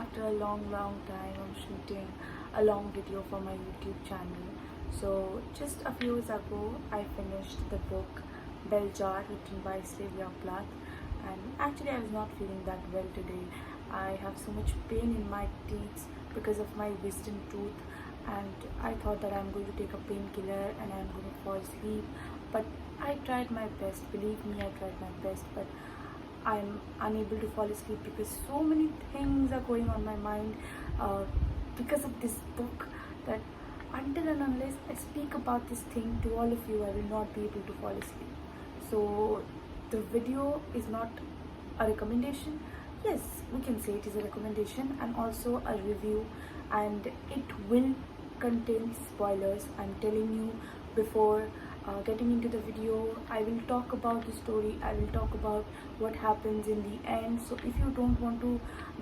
after a long time I'm shooting a long video for my YouTube channel. So just a few years ago I finished the book Bell Jar, written by Sylvia Plath, and actually I was not feeling that well today. I have so much pain in my teeth because of my wisdom tooth, and I thought that I'm going to take a painkiller and I'm going to fall asleep. But I tried my best, believe me, I tried my best, but I'm unable to fall asleep because so many things are going on my mind because of this book, that until and unless I speak about this thing to all of you, I will not be able to fall asleep. So the video is not a recommendation. Yes, we can say it is a recommendation and also a review, and it will contain spoilers. I'm telling you before getting into the video. I will talk about the story, I will talk about what happens in the end. So if you don't want to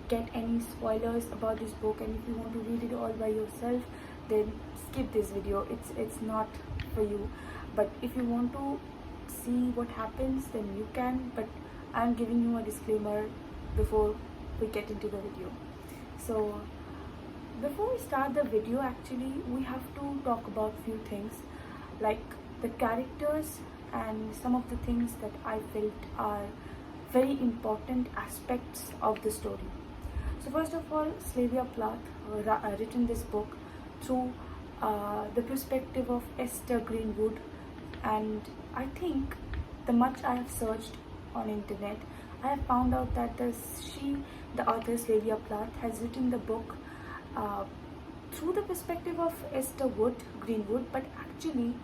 get any spoilers about this book, and if you want to read it all by yourself, then skip this video. It's not for you. But if you want to see what happens, then you can, but I'm giving you a disclaimer before we get into the video. So before we start the video, actually we have to talk about few things, like the characters and some of the things that I felt are very important aspects of the story. So first of all, Sylvia Plath written this book through the perspective of Esther Greenwood, and I think the much I have searched on internet, I have found out that the author Sylvia Plath, has written the book through the perspective of Esther Greenwood, but actually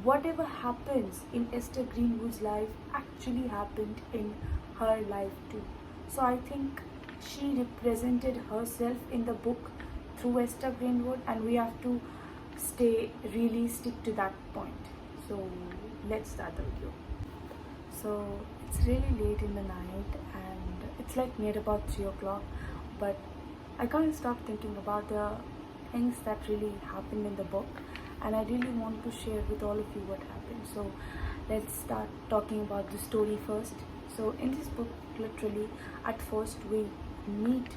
whatever happens in Esther Greenwood's life actually happened in her life too. So I think she represented herself in the book through Esther Greenwood, and we have to stick to that point. So let's start the video. So it's really late in the night and it's like near about 3 o'clock, but I can't stop thinking about the things that really happened in the book, and I really want to share with all of you what happened. So let's start talking about the story first. So in this book, literally at first we meet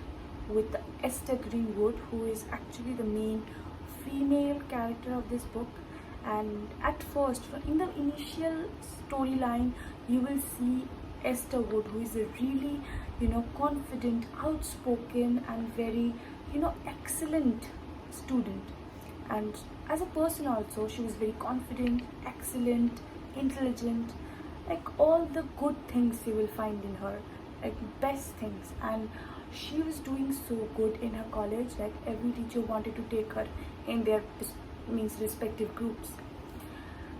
with Esther Greenwood, who is actually the main female character of this book. And at first, in the initial storyline, you will see Esther Wood, who is a really confident, outspoken and very excellent student. And as a person also, she was very confident, excellent, intelligent, like all the good things you will find in her, like best things. And she was doing so good in her college, like every teacher wanted to take her in their respective groups.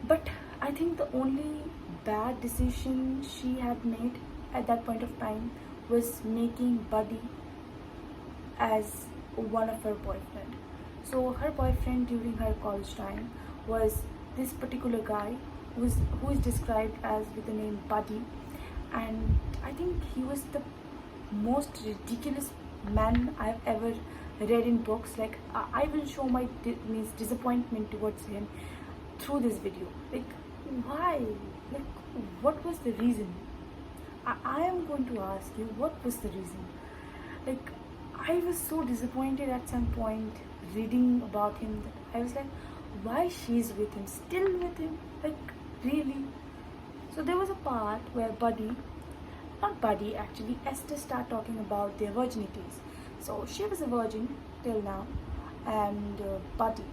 But I think the only bad decision she had made at that point of time was making Buddy as one of her boyfriend. So her boyfriend during her college time was this particular guy who is described as with the name Buddy, and I think he was the most ridiculous man I've ever read in books. Like I will show my disappointment towards him through this video. Like why? Like what was the reason? I am going to ask you, what was the reason? Like I was so disappointed at some point reading about him that I was like, why she's with him, still with him? Like really? So there was a part where Esther started talking about their virginities. So she was a virgin till now, and Buddy,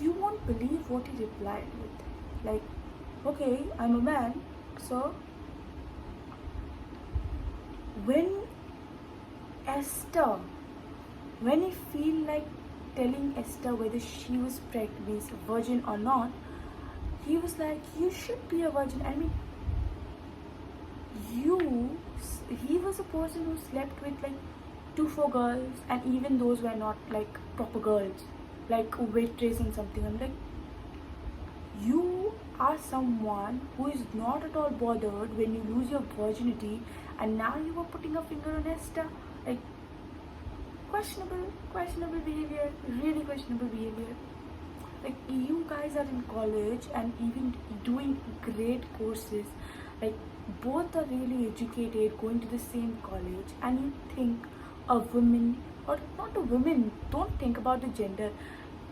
you won't believe what he replied with. Like, okay, I'm a man, so when he feel like telling Esther whether she was pregnant, a virgin or not, he was like, you should be a virgin. I mean, he was a person who slept with like 2-4 girls, and even those were not like proper girls, like a waitress and something. I'm like, you are someone who is not at all bothered when you lose your virginity, and now you are putting a finger on Esther. Like questionable behavior, really questionable behavior. Like you guys are in college and even doing great courses, like both are really educated, going to the same college, and you think a woman, or not a woman, don't think about the gender,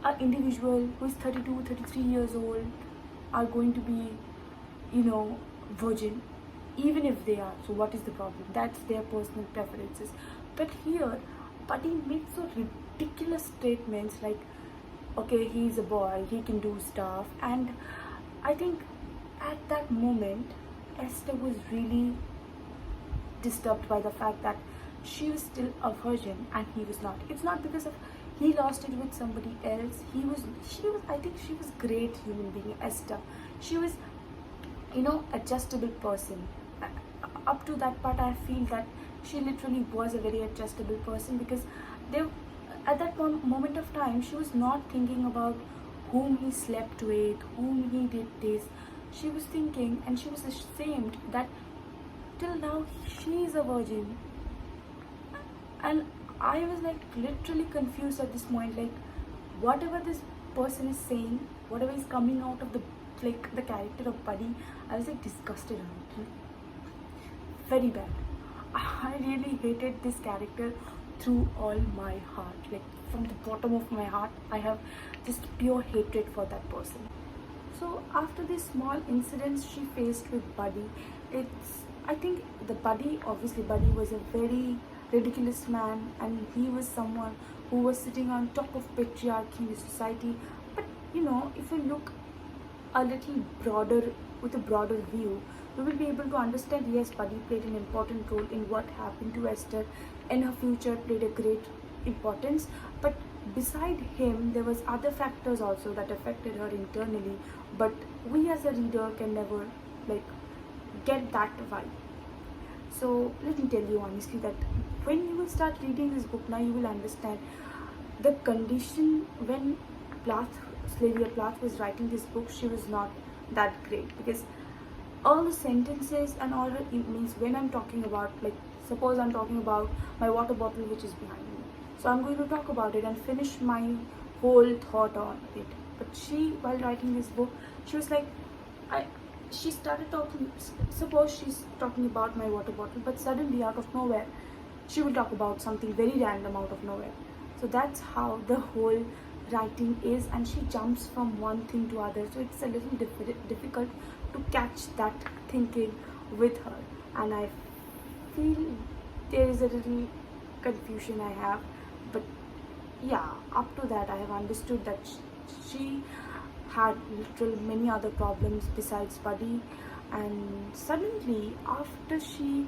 an individual who is 32, 33 years old are going to be, you know, virgin, even if they are. So what is the problem? That's their personal preferences. But here, Buddy makes so ridiculous statements like, okay, he's a boy, he can do stuff. And I think at that moment, Esther was really disturbed by the fact that she was still a virgin and he was not. It's not because of he lost it with somebody else. She was, I think she was great human being, Esther. She was, you know, adjustable person. Up to that part, I feel that she literally was a very adjustable person, because they, at that moment of time, she was not thinking about whom he slept with, whom he did this. She was thinking, and she was ashamed that till now she is a virgin. And I was like literally confused at this point, like whatever this person is saying, whatever is coming out of the, like the character of Buddy, I was like disgusted on it. Very bad. I really hated this character through all my heart. Like from the bottom of my heart, I have just pure hatred for that person. So after this small incidents she faced with Buddy, I think the Buddy, obviously Buddy was a very ridiculous man, and he was someone who was sitting on top of patriarchy in the society. But you know, if you look a little broader, with a broader view, we will be able to understand, yes, Buddy played an important role in what happened to Esther, and her future played a great importance. But beside him, there was other factors also that affected her internally, but we as a reader can never like get that vibe. So let me tell you honestly that when you will start reading this book, now you will understand the condition when Sylvia Plath was writing this book. She was not that great, because all the sentences and all it means, when I'm talking about, like suppose I'm talking about my water bottle which is behind me, so I'm going to talk about it and finish my whole thought on it. But she, while writing this book, she was like, she started talking, suppose she's talking about my water bottle, but suddenly out of nowhere she will talk about something very random out of nowhere. So that's how the whole writing is, and she jumps from one thing to other, so it's a little difficult to catch that thinking with her. And I feel there is a little confusion I have, but yeah, up to that I have understood that she had literal many other problems besides Buddy. And suddenly, after she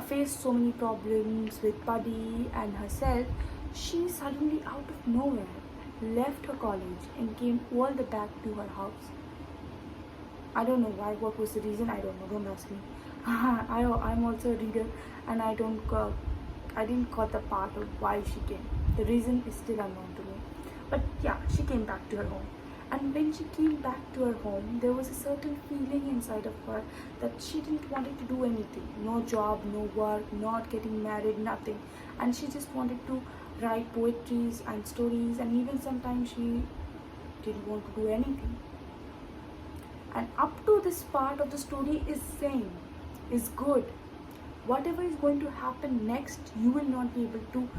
faced so many problems with Buddy and herself, she suddenly out of nowhere left her college and came all the back to her house. I don't know why, what was the reason, I don't know, don't ask me. I'm also a reader, and I didn't got the part of why she came. The reason is still unknown to me. But yeah, she came back to her home. And when she came back to her home, there was a certain feeling inside of her that she didn't want to do anything. No job, no work, not getting married, nothing. And she just wanted to write poetries and stories, and even sometimes she didn't want to do anything. And up to this part of the story is same, is good. Whatever is going to happen next, you will not be able to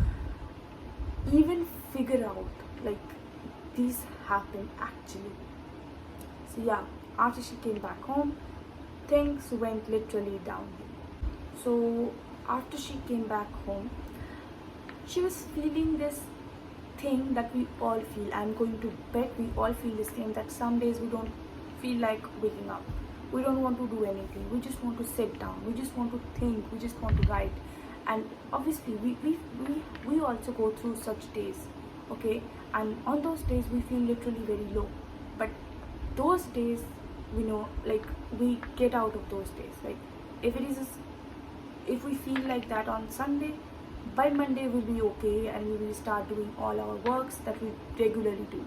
even figure out, like, this happened actually. So yeah, after she came back home, things went literally downhill. So after she came back home, she was feeling this thing that we all feel. I'm going to bet we all feel the same, that some days we don't feel like waking up. We don't want to do anything. We just want to sit down. We just want to think. We just want to write. And obviously, we also go through such days, okay? And on those days, we feel literally very low. But those days, we know, like, we get out of those days. Like, if we feel like that on Sunday, by Monday we'll be okay, and we will start doing all our works that we regularly do.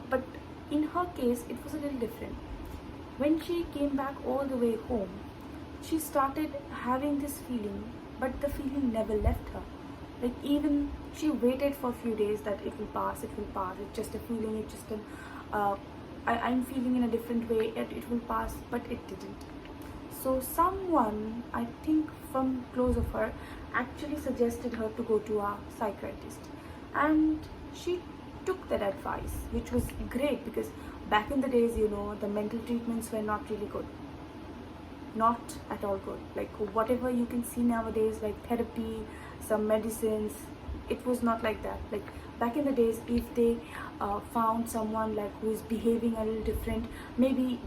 But in her case, it was a little different. When she came back all the way home, she started having this feeling, but the feeling never left her. Like, even she waited for a few days that it will pass, it's just a feeling, it's just I'm feeling in a different way, it will pass, but it didn't. So someone, I think from close of her, actually suggested her to go to a psychiatrist, and she took that advice, which was great because back in the days, the mental treatments were not really good, not at all good. Like whatever you can see nowadays, like therapy, some medicines, it was not like that. Like back in the days, if they found someone like who is behaving a little different, maybe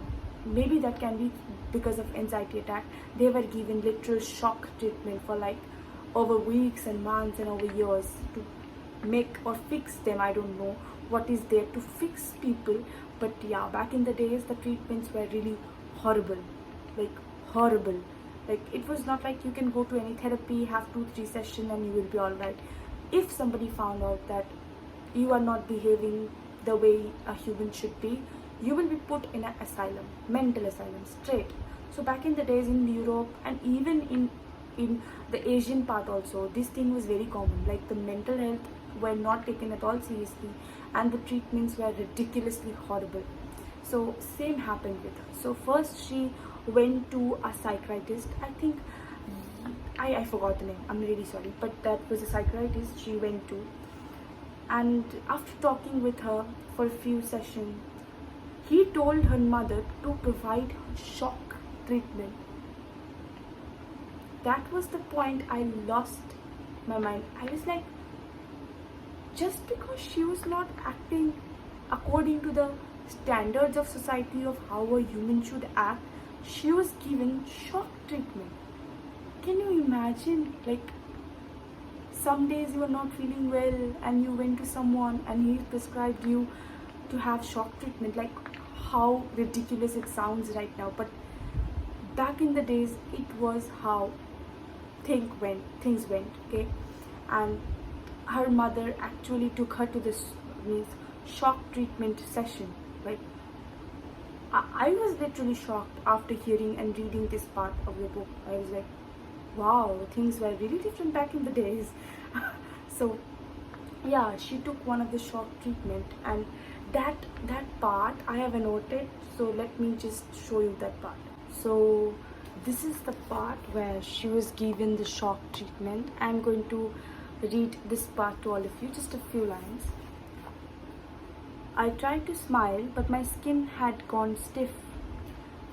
that can be because of anxiety attack, they were given literal shock treatment for like over weeks and months and over years to make or fix them. I don't know what is there to fix people, but yeah, back in the days the treatments were really horrible, like horrible. Like it was not like you can go to any therapy, have 2-3 sessions and you will be all right. If somebody found out that you are not behaving the way a human should be, you will be put in an asylum, mental asylum, straight. So back in the days in Europe and even in the Asian part also, this thing was very common. Like the mental health were not taken at all seriously, and the treatments were ridiculously horrible. So same happened with her. So first she went to a psychiatrist. I think I forgot the name. I'm really sorry, but that was a psychiatrist she went to. And after talking with her for a few sessions, he told her mother to provide her shock treatment. That was the point I lost my mind. I was like, just because she was not acting according to the standards of society of how a human should act, she was given shock treatment. Can you imagine? Like, some days you are not feeling well and you went to someone and he prescribed you to have shock treatment. Like, how ridiculous it sounds right now, but back in the days it was how things went, okay? And her mother actually took her to this shock treatment session. Like I was literally shocked after hearing and reading this part of the book. I was like, wow, things were really different back in the days. So yeah, she took one of the shock treatment, and that part I have annotated, so let me just show you that part. So this is the part where she was given the shock treatment. I'm going to read this part to all of you, just a few lines. I tried to smile, but my skin had gone stiff,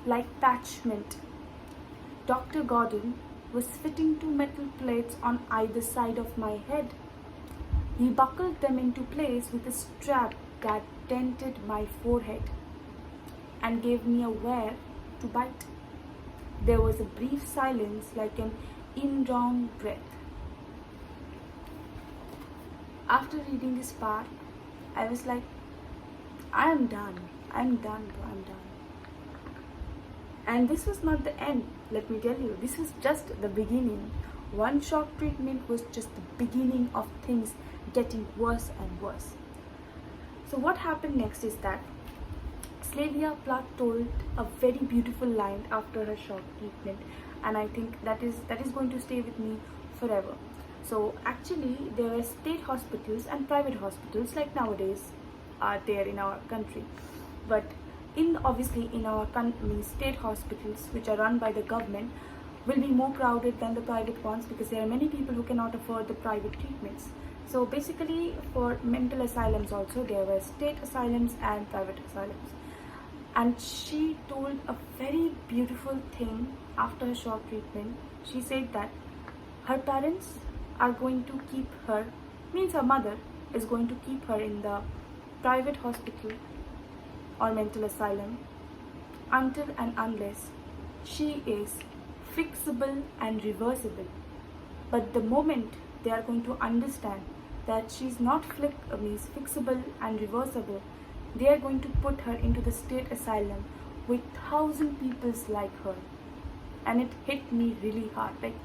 like parchment. Dr. Gordon was fitting 2 metal plates on either side of my head. He buckled them into place with a strap that dented my forehead and gave me a where to bite. There was a brief silence, like an indrawn breath. After reading this part, I was like, I'm done, bro, I'm done. And this was not the end, let me tell you. This is just the beginning. One shock treatment was just the beginning of things getting worse and worse. So what happened next is that Sylvia Plath told a very beautiful line after her shock treatment, and I think that is going to stay with me forever. So actually there were state hospitals and private hospitals like nowadays are there in our country, but obviously in our state hospitals, which are run by the government, will be more crowded than the private ones because there are many people who cannot afford the private treatments. So basically for mental asylums also, there were state asylums and private asylums. And she told a very beautiful thing after her shock treatment. She said that her parents are going to keep her, means her mother is going to keep her in the private hospital or mental asylum until and unless she is fixable and reversible. But the moment they are going to understand that she's not fixable and reversible, they are going to put her into the state asylum with 1,000 people like her. And it hit me really hard. Like,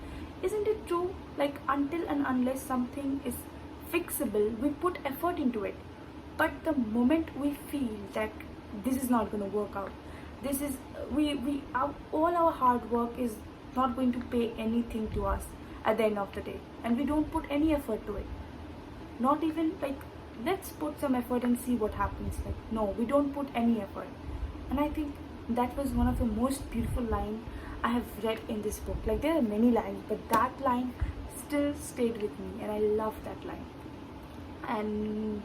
isn't it true? Like, until and unless something is fixable, we put effort into it. But the moment we feel that this is not going to work out, this is all our hard work is not going to pay anything to us at the end of the day, and we don't put any effort to it. Not even like, let's put some effort and see what happens. Like, no, we don't put any effort. And I think That was one of the most beautiful lines I have read in this book. Like, there are many lines, but that line still stayed with me, and I love that line. And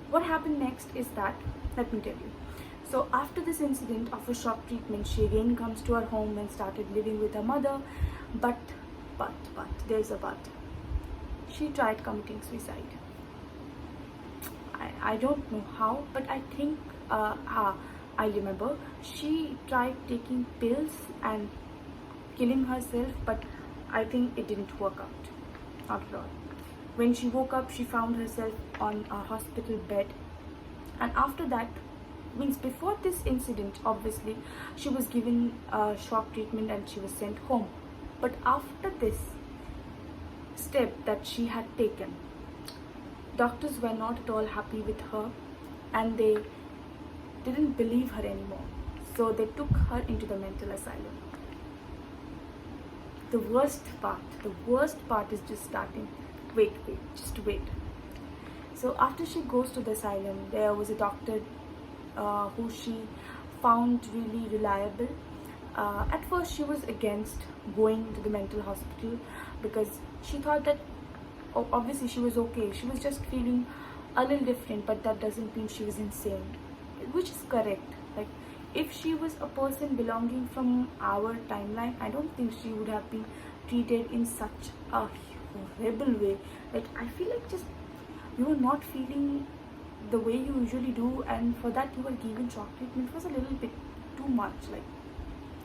what happened next is that, let me tell you. So after this incident of a shock treatment, she again comes to her home and started living with her mother. But, there's a but. She tried committing suicide. I don't know how, but I think, I remember, she tried taking pills and killing herself, but I think it didn't work out, not at all. When she woke up, she found herself on a hospital bed, and after that, means before this incident, obviously, she was given shock treatment and she was sent home. But after this step that she had taken, doctors were not at all happy with her, and they didn't believe her anymore. So they took her into the mental asylum. The worst part is just starting. Wait, just wait. So after she goes to the asylum, there was a doctor who she found really reliable. At first she was against going to the mental hospital because she thought that, obviously she was okay, she was just feeling a little different, but that doesn't mean she was insane, which is correct. Like, if she was a person belonging from our timeline, I don't think she would have been treated in such a horrible way. Like, I feel like just you were not feeling the way you usually do, and for that you were given shock treatment. It was a little bit too much. Like,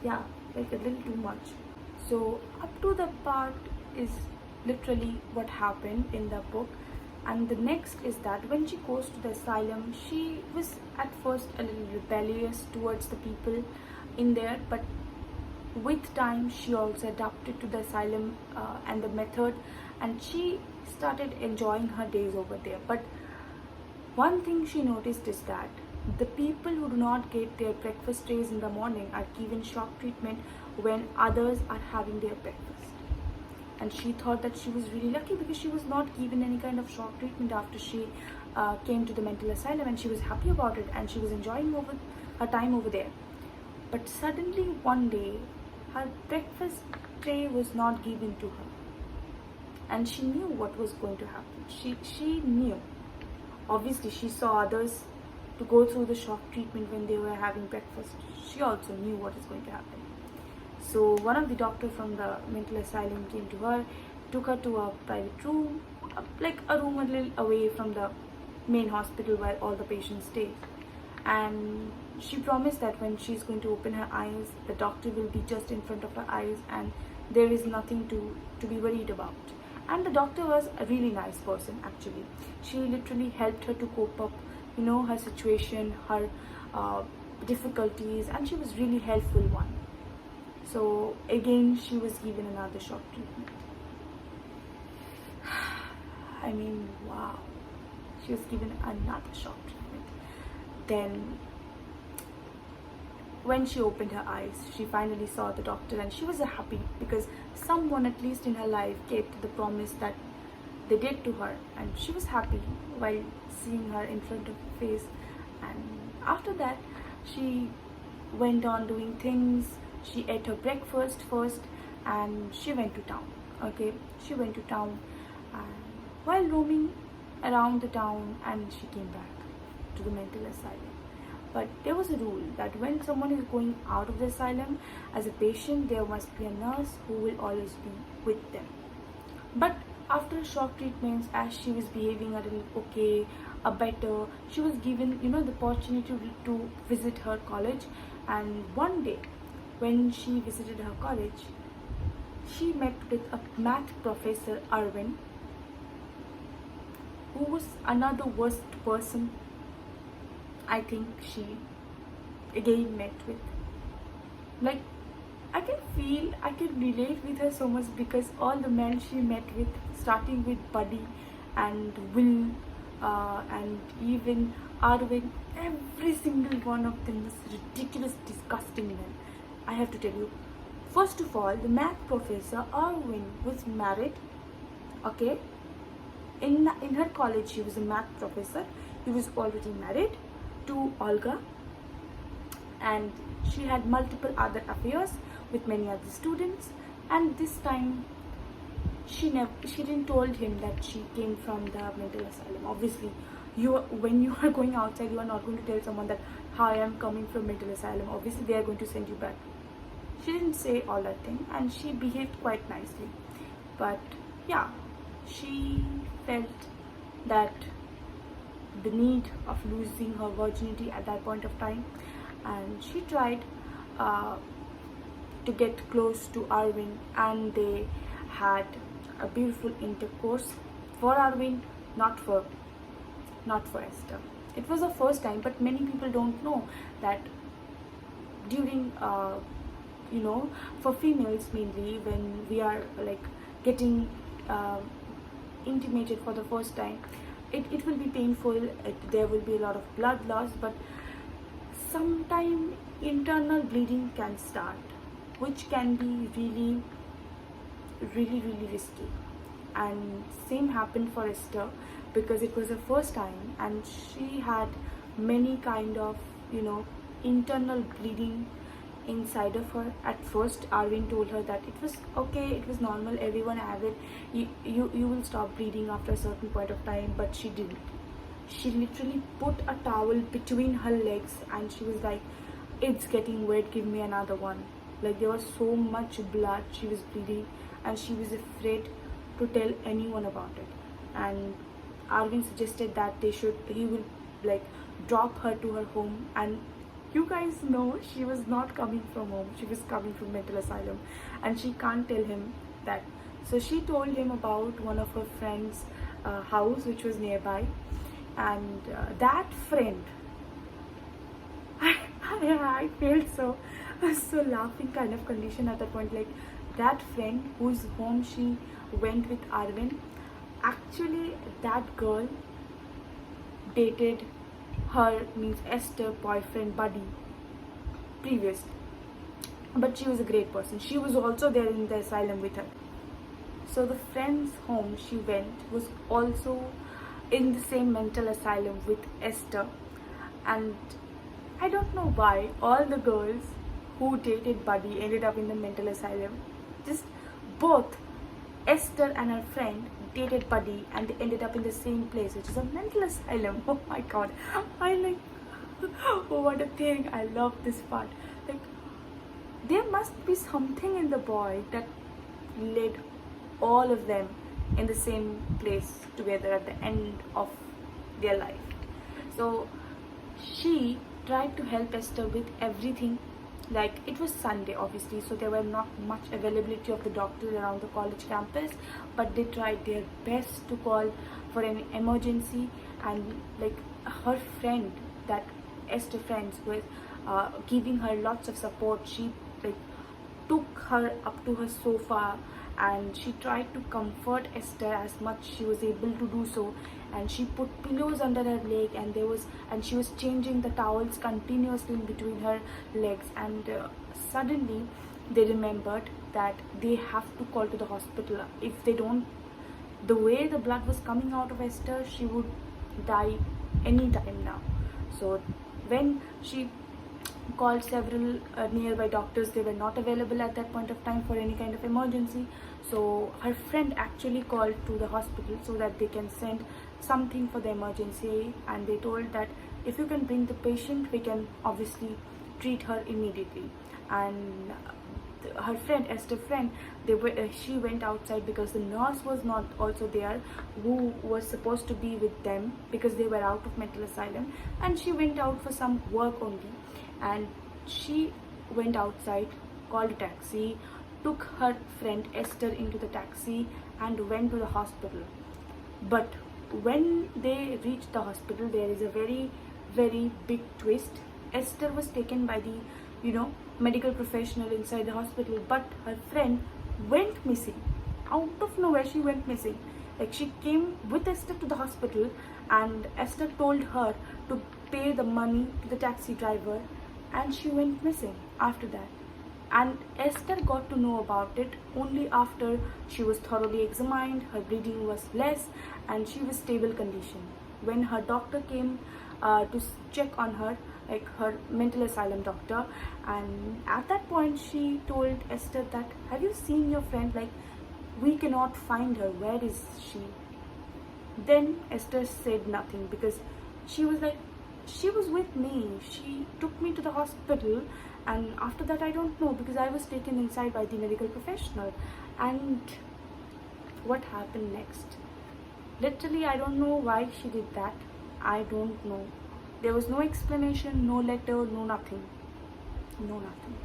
yeah, like a little too much. So up to the part is literally what happened in the book. And the next is that when she goes to the asylum, she was at first a little rebellious towards the people in there, but with time she also adapted to the asylum and the method, and she started enjoying her days over there. But one thing she noticed is that the people who do not get their breakfast trays in the morning are given shock treatment when others are having their breakfast. And she thought that she was really lucky because she was not given any kind of shock treatment after she came to the mental asylum, and she was happy about it and she was enjoying her time over there. But suddenly one day her breakfast tray was not given to her, and she knew what was going to happen. She knew. Obviously she saw others to go through the shock treatment when they were having breakfast. She also knew what is going to happen. So one of the doctors from the mental asylum came to her, took her to a private room, like a room a little away from the main hospital where all the patients stay. And she promised that when she's going to open her eyes, the doctor will be just in front of her eyes and there is nothing to be worried about. And the doctor was a really nice person actually. She literally helped her to cope up, her situation, her difficulties, and she was really helpful one. So again she was given another shock treatment. I mean, wow. She was given another shock treatment. Then when she opened her eyes, she finally saw the doctor, and she was happy because someone at least in her life kept the promise that they did to her, and she was happy while seeing her in front of her face. And after that she went on doing things. She ate her breakfast first and she went to town. She went to town, and while roaming around the town, and she came back to the mental asylum. But there was a rule that when someone is going out of the asylum as a patient, there must be a nurse who will always be with them. But after shock treatments, as she was behaving a little okay, a better, she was given the opportunity to visit her college. And one day when she visited her college, she met with a math professor, Arvind, who was another worst person I think she again met with. Like, I can relate with her so much because all the men she met with, starting with Buddy and Will and even Arvind, every single one of them was ridiculous, disgusting men. I have to tell you. First of all, the math professor Arvind was married. In her college, she was a math professor. He was already married to Olga, and she had multiple other affairs with many other students, and this time she didn't told him that she came from the mental asylum. Obviously, when you are going outside, you are not going to tell someone that, hi, I'm coming from mental asylum. Obviously, they are going to send you back. She didn't say all that thing, and she behaved quite nicely. But yeah, she felt that the need of losing her virginity at that point of time, and she tried uh, to get close to Arvind, and they had a beautiful intercourse for Arvind, not for Esther. It was the first time, but many people don't know that during for females mainly, when we are like getting uh, intimated for the first time, it will be painful. There will be a lot of blood loss, but sometime internal bleeding can start, which can be really risky. And same happened for Esther, because it was her first time and she had many kind of internal bleeding inside of her. At first Arvind told her that it was okay, it was normal, everyone have it, you will stop bleeding after a certain point of time. But she didn't. She literally put a towel between her legs and she was like, it's getting wet, give me another one. Like, there was so much blood, she was bleeding, and she was afraid to tell anyone about it. And Arvind suggested that he will like drop her to her home. And you guys know, she was not coming from home, she was coming from mental asylum, and she can't tell him that. So she told him about one of her friends' house which was nearby, and that friend, I felt so laughing kind of condition at that point. Like, that friend whose home she went with Arvind, actually that girl dated her, means Esther, boyfriend buddy previously. But she was a great person, she was also there in the asylum with her. So the friend's home she went was also in the same mental asylum with Esther. And I don't know why all the girls who dated Buddy ended up in the mental asylum. Just both Esther and her friend dated Buddy, and they ended up in the same place, which is a mental asylum. Oh my god, I like oh, what a thing. I love this part. Like, there must be something in the boy that led all of them in the same place together at the end of their life. So she tried to help Esther with everything. Like, it was Sunday obviously, so there were not much availability of the doctors around the college campus, but they tried their best to call for an emergency. And like, her friend, that Esther friends, was giving her lots of support. She like took her up to her sofa, and she tried to comfort Esther as much she was able to do so. And she put pillows under her leg, and she was changing the towels continuously in between her legs. And suddenly they remembered that they have to call to the hospital. If they don't, the way the blood was coming out of Esther, she would die any time now. So when she called several nearby doctors, they were not available at that point of time for any kind of emergency. So her friend actually called to the hospital so that they can send something for the emergency. And they told that if you can bring the patient, we can obviously treat her immediately. And her friend, Esther friend, she went outside because the nurse was not also there, who was supposed to be with them, because they were out of mental asylum. And she went out for some work only, and she went outside, called a taxi, took her friend Esther into the taxi, and went to the hospital. But when they reached the hospital, there is a very big twist. Esther was taken by the medical professional inside the hospital, but her friend went missing. Out of nowhere, she went missing. Like, she came with Esther to the hospital, and Esther told her to pay the money to the taxi driver, and she went missing after that. And Esther got to know about it only after she was thoroughly examined, her bleeding was less, and she was stable condition. When her doctor came to check on her, like her mental asylum doctor. And at that point she told Esther that, have you seen your friend? Like, we cannot find her, where is she? Then Esther said nothing because she was like, she was with me, she took me to the hospital, and after that I don't know, because I was taken inside by the medical professional. And what happened next? Literally, I don't know why she did that. I don't know. There was no explanation, no letter, no nothing. No nothing.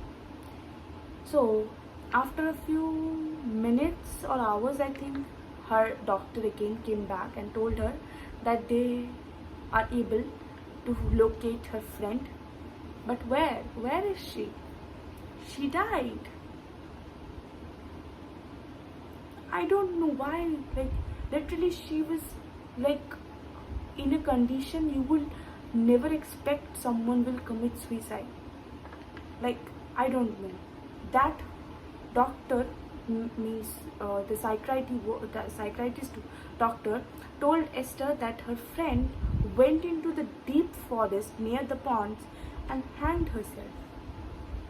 So, after a few minutes or hours, I think, her doctor again came back and told her that they are able to locate her friend. But where? Where is she? She died. I don't know why. Like, literally, she was like in a condition you will never expect someone will commit suicide. Like, I don't know. That doctor means the psychiatrist doctor told Esther that her friend went into the deep forest near the ponds and hanged herself.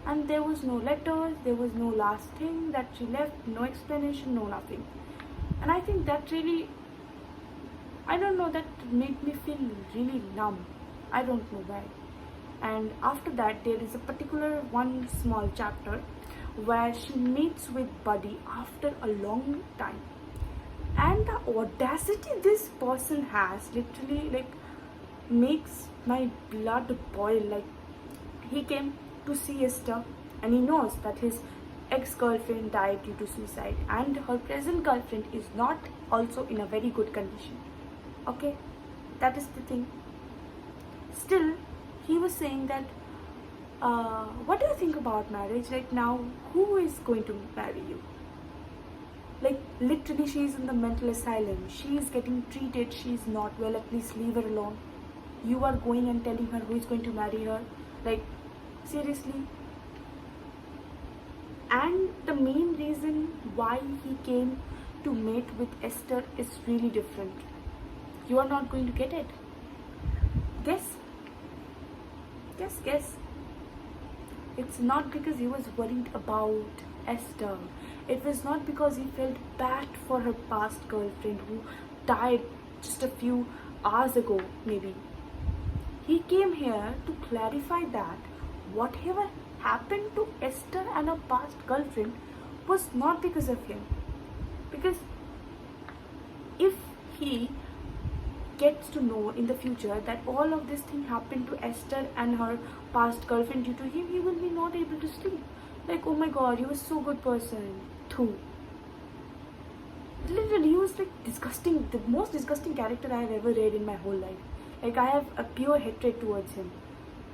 And there was no letters, there was no last thing that she left, no explanation, no nothing. And I think that really, I don't know, that made me feel really numb. I don't know why. And after that, there is a particular one small chapter where she meets with Buddy after a long time. And the audacity this person has literally, like, makes my blood boil. Like, he came to see Esther and he knows that his ex-girlfriend died due to suicide, and her present girlfriend is not also in a very good condition. Okay, that is the thing. Still, he was saying that, what do you think about marriage? Like, now, who is going to marry you? Like, literally, she is in the mental asylum. She is getting treated. She is not well. At least leave her alone. You are going and telling her who is going to marry her. Like, seriously. And the main reason why he came to mate with Esther is really different. You are not going to get it. Guess. Guess. It's not because he was worried about Esther. It was not because he felt bad for her past girlfriend who died just a few hours ago, maybe. He came here to clarify that whatever happened to Esther and her past girlfriend was not because of him. Because if he gets to know in the future that all of this thing happened to Esther and her past girlfriend due to him, he will be not able to sleep. Like, oh my god, he was so good person. Too. Literally, he was like disgusting, the most disgusting character I have ever read in my whole life. Like, I have a pure hatred towards him.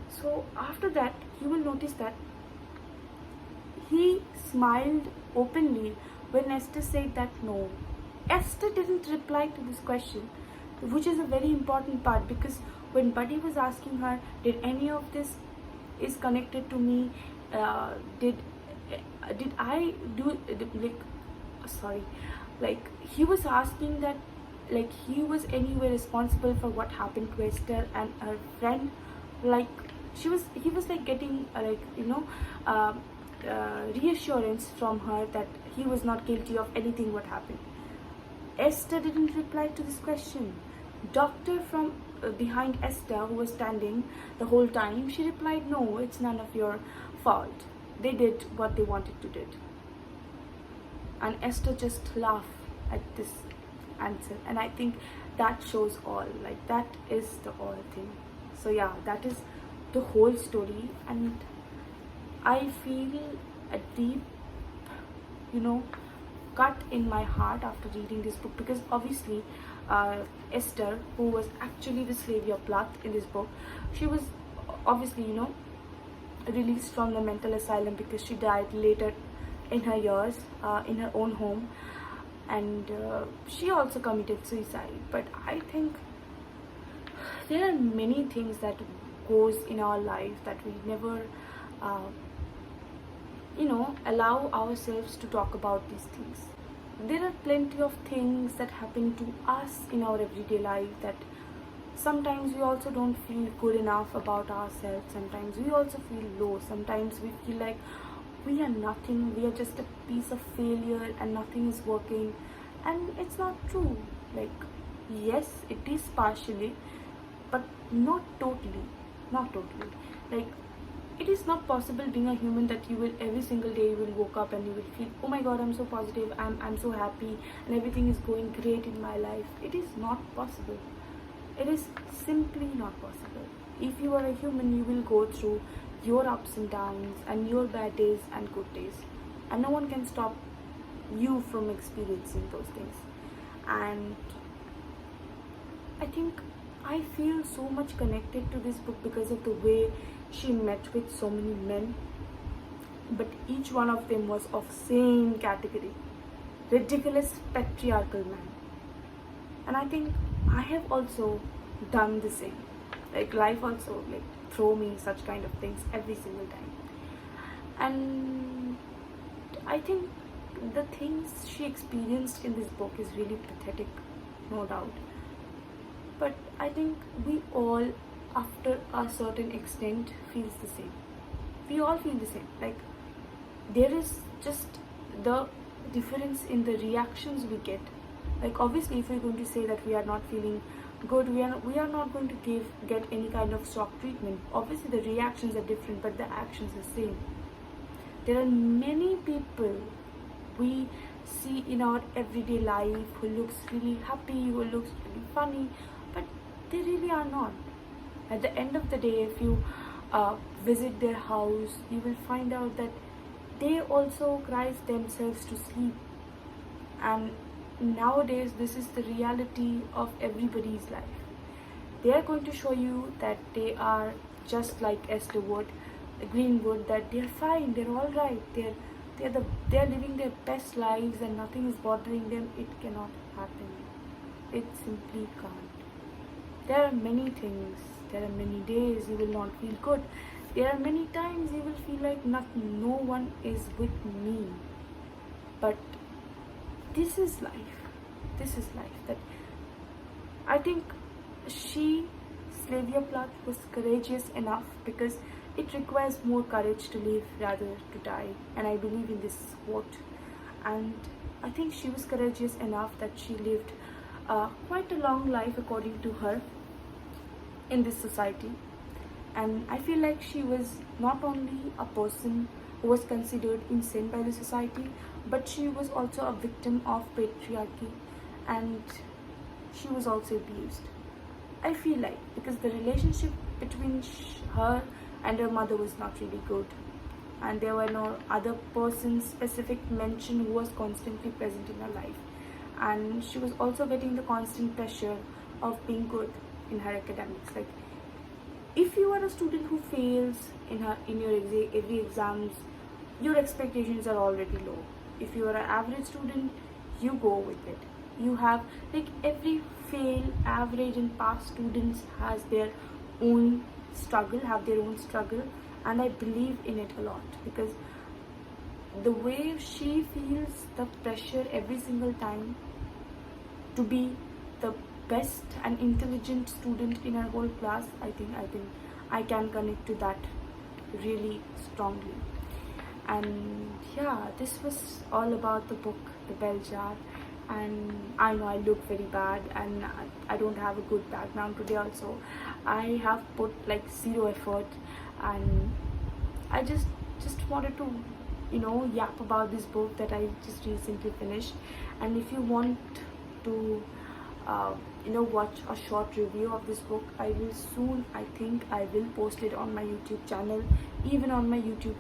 So after that, you will notice that he smiled openly when Esther said that no. Esther didn't reply to this question, which is a very important part, because when Buddy was asking her, did any of this is connected to me? Did I do, like, sorry, like, he was asking that, like, he was anyway responsible for what happened to Esther and her friend. Like, he was like getting reassurance from her that he was not guilty of anything what happened. Esther didn't reply to this question. Doctor from behind Esther, who was standing the whole time, she replied, no, it's none of your fault. They did what they wanted to do. And Esther just laughed at this answer. And I think that shows all. Like, that is the all thing. So yeah, that is the whole story. And I feel a deep, cut in my heart after reading this book, because obviously Esther, who was actually the Sylvia Plath in this book, she was obviously released from the mental asylum because she died later in her years in her own home, and she also committed suicide. But I think there are many things that goes in our life that we never allow ourselves to talk about these things. There are plenty of things that happen to us in our everyday life that sometimes we also don't feel good enough about ourselves. Sometimes we also feel low. Sometimes we feel like we are nothing, we are just a piece of failure and nothing is working. And it's not true. Like, yes, it is partially, but not totally. Not totally. Like, it is not possible being a human that you will every single day you will woke up and you will feel, oh my god, I'm so positive, I'm so happy and everything is going great in my life. It is not possible. It is simply not possible. If you are a human, you will go through your ups and downs and your bad days and good days, and no one can stop you from experiencing those things. And I think I feel so much connected to this book because of the way she met with so many men, but each one of them was of same category, ridiculous patriarchal man. And I think I have also done the same. Like, life also like throw me such kind of things every single time. And I think the things she experienced in this book is really pathetic, no doubt. But I think we all, after a certain extent, feels the same. We all feel the same. Like, there is just the difference in the reactions we get. Like, obviously, if we're going to say that we are not feeling good, we are not going to get any kind of shock treatment. Obviously, the reactions are different, but the actions are same. There are many people we see in our everyday life who looks really happy, who looks really funny, but they really are not. At the end of the day, if you visit their house, you will find out that they also cry themselves to sleep. And nowadays, this is the reality of everybody's life. They are going to show you that they are just like Esther Wood, Greenwood, that they're fine, they're all right, they're living their best lives and nothing is bothering them. It cannot happen. It simply can't. There are many things. There are many days you will not feel good. There are many times you will feel like no one is with me. But this is life. This is life. That I think Sylvia Plath, was courageous enough, because it requires more courage to live rather to die. And I believe in this quote. And I think she was courageous enough that she lived quite a long life according to her in this society. And I feel like she was not only a person who was considered insane by the society, but she was also a victim of patriarchy, and she was also abused. I feel like, because the relationship between her and her mother was not really good, and there were no other person specific mention who was constantly present in her life, and she was also getting the constant pressure of being good in her academics. Like, if you are a student who fails in your every exams, your expectations are already low. If you are an average student, you go with it. You have, like, every fail, average and pass students has their own struggle, and I believe in it a lot, because the way she feels the pressure every single time to be the best and intelligent student in her whole class, I think I can connect to that really strongly. And yeah, this was all about the book, The Bell Jar. And I know I look very bad, and I don't have a good background today also. I have put like zero effort, and I just wanted to yap about this book that I just recently finished. And if you want to watch a short review of this book, I will soon, I think I will post it on my YouTube channel, even on my YouTube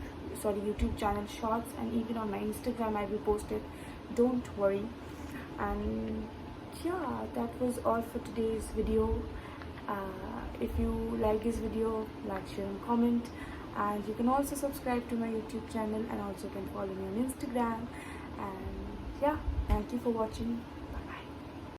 channel shorts, and even on my Instagram I will post it. Don't worry. And yeah, that was all for today's video. If you like this video, like, share and comment, and you can also subscribe to my YouTube channel, and also can follow me on Instagram. And yeah, thank you for watching.